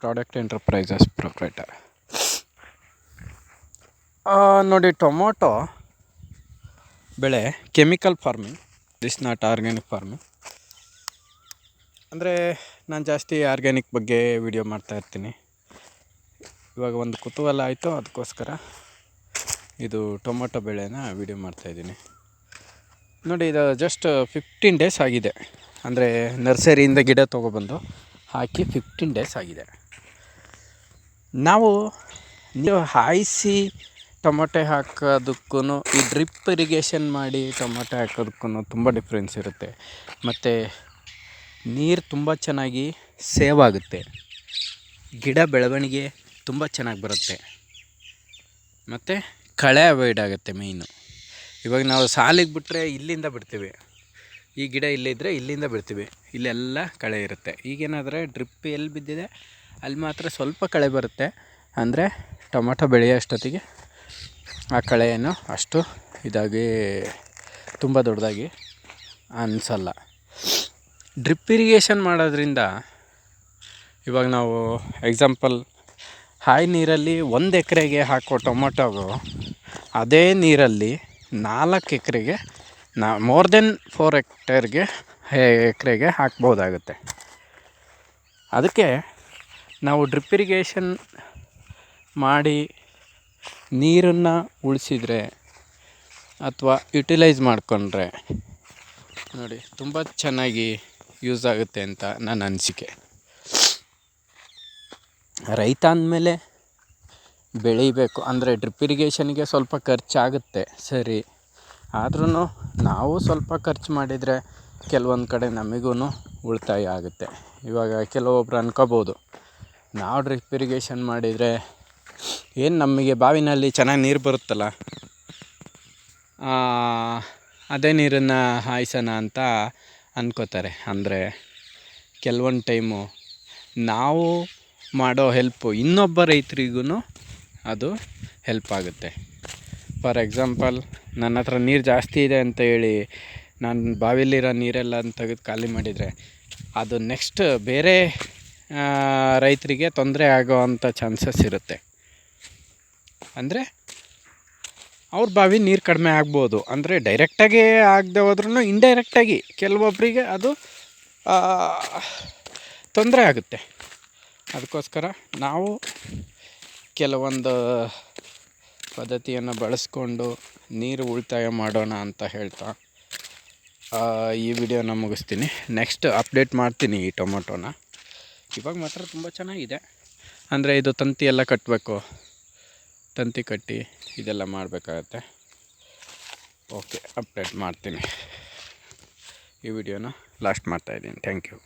Product enterprises proprietor. ನೋಡಿ, tomato ಬೆಳೆ chemical farming, this not organic farming. ಅಂದರೆ ನಾನು ಜಾಸ್ತಿ ಆರ್ಗ್ಯಾನಿಕ್ ಬಗ್ಗೆ ವಿಡಿಯೋ ಮಾಡ್ತಾಯಿರ್ತೀನಿ. ಇವಾಗ ಒಂದು ಕುತೂಹಲ ಆಯಿತು, ಅದಕ್ಕೋಸ್ಕರ ಇದು ಟೊಮೊಟೊ ಬೆಳೆನ ವಿಡಿಯೋ ಮಾಡ್ತಾಯಿದ್ದೀನಿ. ನೋಡಿ, ಇದು ಜಸ್ಟ್ 15 ಡೇಸ್ ಆಗಿದೆ. ಅಂದರೆ ನರ್ಸರಿಯಿಂದ ಗಿಡ ತೊಗೊಬಂದು ಹಾಕಿ 15 ಡೇಸ್ ಆಗಿದೆ. ನೀವು ಹಾಯಿಸಿ ಟೊಮೊಟೊ ಹಾಕೋದಕ್ಕೂ ಈ ಡ್ರಿಪ್ ಇರಿಗೇಷನ್ ಮಾಡಿ ಟೊಮೊಟೊ ಹಾಕೋದಕ್ಕೂ ತುಂಬ ಡಿಫ್ರೆನ್ಸ್ ಇರುತ್ತೆ. ಮತ್ತು ನೀರು ತುಂಬ ಚೆನ್ನಾಗಿ ಸೇವ್ ಆಗುತ್ತೆ, ಗಿಡ ಬೆಳವಣಿಗೆ ತುಂಬ ಚೆನ್ನಾಗಿ ಬರುತ್ತೆ, ಮತ್ತು ಕಳೆ ಅವಾಯ್ಡ್ ಆಗುತ್ತೆ ಮೇಯ್ನು. ಇವಾಗ ನಾವು ಸಾಲಿಗೆ ಬಿಟ್ಟರೆ ಇಲ್ಲಿಂದ ಬಿಡ್ತೀವಿ, ಈ ಗಿಡ ಇಲ್ಲಿದ್ದರೆ ಇಲ್ಲಿಂದ ಬಿಡ್ತೀವಿ, ಇಲ್ಲೆಲ್ಲ ಕಳೆ ಇರುತ್ತೆ. ಈಗೇನಾದರೆ ಡ್ರಿಪ್ ಎಲ್ಲಿ ಬಿದ್ದಿದೆ ಅಲ್ಲಿ ಮಾತ್ರ ಸ್ವಲ್ಪ ಕಳೆ ಬರುತ್ತೆ. ಅಂದರೆ ಟೊಮೊಟೊ ಬೆಳೆಯೋ ಅಷ್ಟೊತ್ತಿಗೆ ಆ ಕಳೆಯನ್ನು ಅಷ್ಟು ಇದಾಗಿ ತುಂಬ ದೊಡ್ಡದಾಗಿ ಅನಿಸಲ್ಲ. ಡ್ರಿಪ್ ಇರಿಗೇಷನ್ ಮಾಡೋದ್ರಿಂದ ಇವಾಗ ನಾವು ಎಕ್ಸಾಂಪಲ್ ಹಾಯಿ ನೀರಲ್ಲಿ 1 ಎಕರೆಗೆ ಹಾಕೋ ಟೊಮೊಟೊಗೂ ಅದೇ ನೀರಲ್ಲಿ 4 ಎಕರೆಗೆ ಮೋರ್ ದೆನ್ 4 ಎಕರೆಗೆ ಹಾಕ್ಬೋದಾಗುತ್ತೆ. ಅದಕ್ಕೆ ನಾವು ಡ್ರಿಪ್ ಇರಿಗೇಷನ್ ಮಾಡಿ ನೀರನ್ನು ಉಳಿಸಿದರೆ ಅಥವಾ ಯುಟಿಲೈಸ್ ಮಾಡಿಕೊಂಡ್ರೆ ನೋಡಿ ತುಂಬ ಚೆನ್ನಾಗಿ ಯೂಸ್ ಆಗುತ್ತೆ ಅಂತ ನನ್ನ ಅನಿಸಿಕೆ. ರೈತ ಅಂದಮೇಲೆ ಬೆಳೀಬೇಕು ಅಂದರೆ ಡ್ರಿಪ್ ಇರಿಗೇಷನ್ಗೆ ಸ್ವಲ್ಪ ಖರ್ಚಾಗುತ್ತೆ ಸರಿ, ಆದ್ರೂ ನಾವು ಸ್ವಲ್ಪ ಖರ್ಚು ಮಾಡಿದರೆ ಕೆಲವೊಂದು ಕಡೆ ನಮಗೂ ಉಳಿತಾಯ ಆಗುತ್ತೆ. ಇವಾಗ ಕೆಲವೊಬ್ರು ಅನ್ಕೋಬೋದು, ನಾವು ಡ್ರಿಪ್ ಇರಿಗೇಷನ್ ಮಾಡಿದರೆ ಏನು ನಮಗೆ ಬಾವಿನಲ್ಲಿ ಚೆನ್ನಾಗಿ ನೀರು ಬರುತ್ತಲ್ಲ, ಅದೇ ನೀರನ್ನು ಹಾಯಿಸೋಣ ಅಂತ ಅನ್ಕೋತಾರೆ. ಅಂದರೆ ಕೆಲವೊಂದು ಟೈಮು ನಾವು ಮಾಡೋ ಹೆಲ್ಪು ಇನ್ನೊಬ್ಬ ರೈತರಿಗೂ ಅದು ಹೆಲ್ಪ್ ಆಗುತ್ತೆ. ಫಾರ್ ಎಕ್ಸಾಂಪಲ್, ನನ್ನ ಹತ್ರ ನೀರು ಜಾಸ್ತಿ ಇದೆ ಅಂತ ಹೇಳಿ ನಾನು ಬಾವಿಲಿರೋ ನೀರೆಲ್ಲ ತೆಗೆದು ಖಾಲಿ ಮಾಡಿದರೆ ಅದು ನೆಕ್ಸ್ಟ್ ಬೇರೆ ರೈತರಿಗೆ ತೊಂದರೆ ಆಗೋ ಅಂಥ ಚಾನ್ಸಸ್ ಇರುತ್ತೆ. ಅಂದರೆ ಅವ್ರ ಬಾವಿ ನೀರು ಕಡಿಮೆ ಆಗ್ಬೋದು. ಅಂದರೆ ಡೈರೆಕ್ಟಾಗಿ ಆಗದೆ ಹೋದ್ರೂ ಇಂಡೈರೆಕ್ಟಾಗಿ ಕೆಲವೊಬ್ಬರಿಗೆ ಅದು ತೊಂದರೆ ಆಗುತ್ತೆ. ಅದಕ್ಕೋಸ್ಕರ ನಾವು ಕೆಲವೊಂದು ಪದ್ಧತಿಯನ್ನು ಬಳಸ್ಕೊಂಡು ನೀರು ಉಳಿತಾಯ ಮಾಡೋಣ ಅಂತ ಹೇಳ್ತಾ ಈ ವಿಡಿಯೋನ ಮುಗಿಸ್ತೀನಿ. ನೆಕ್ಸ್ಟ್ ಅಪ್ಡೇಟ್ ಮಾಡ್ತೀನಿ ಈ ಟೊಮೊಟೊನ. ಇವಾಗ ಮಾತ್ರ ತುಂಬ ಚೆನ್ನಾಗಿದೆ. ಅಂದರೆ ಇದು ತಂತಿ ಎಲ್ಲ ಕಟ್ಟಬೇಕು, ತಂತಿ ಕಟ್ಟಿ ಇದೆಲ್ಲ ಮಾಡಬೇಕಾಗತ್ತೆ. ಓಕೆ, ಅಪ್ಡೇಟ್ ಮಾಡ್ತೀನಿ. ಈ ವಿಡಿಯೋನ ಲಾಸ್ಟ್ ಮಾಡ್ತಾಯಿದ್ದೀನಿ. Thank you.